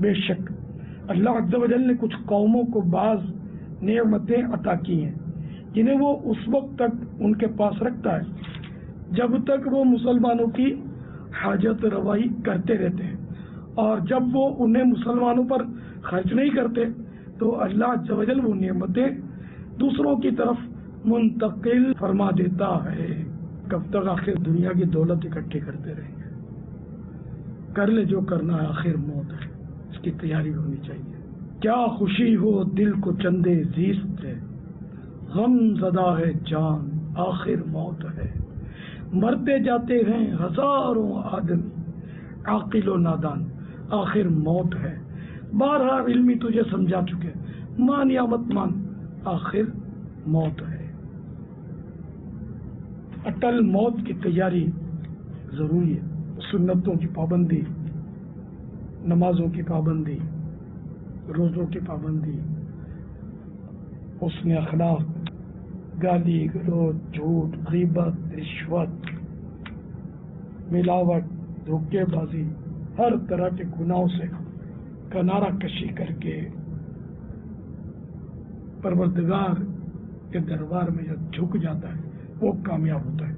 بے شک اللہ عز و جل نے کچھ قوموں کو بعض نعمتیں عطا کی ہیں جنہیں وہ اس وقت تک ان کے پاس رکھتا ہے جب تک وہ مسلمانوں کی حاجت روائی کرتے رہتے ہیں، اور جب وہ انہیں مسلمانوں پر خرچ نہیں کرتے تو اللہ عز و جل وہ نعمتیں دوسروں کی طرف منتقل فرما دیتا ہے۔ کب تک آخر دنیا کی دولت اکٹھی کرتے رہیں گے؟ کر لے جو کرنا ہے، آخر موت ہے، اس کی تیاری ہونی چاہیے۔ کیا خوشی ہو دل کو چندے زیست ہے، غم زدہ ہے جان آخر موت ہے۔ مرتے جاتے ہیں ہزاروں آدمی، عاقل و نادان آخر موت ہے۔ بارہا علمی تجھے سمجھا چکے، مان یا مت مان آخر موت ہے۔ اٹل موت کی تیاری ضروری ہے۔ سنتوں کی پابندی، نمازوں کی پابندی، روزوں کی پابندی، حسن اخلاق، گالی گلوچ، جھوٹ، غیبت، رشوت، ملاوٹ، دھوکے بازی، ہر طرح کے گناہوں سے کنارہ کشی کر کے پروردگار کے دربار میں جو جھک جاتا ہے وہ کامیاب ہوتا ہے۔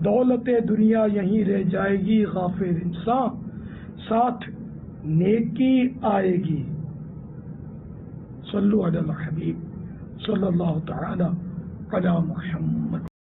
دولت دنیا یہیں رہ جائے گی، غافل انسان ساتھ نیکی آئے گی۔ صلو علی الحبیب صلی اللہ تعالی علی محمد۔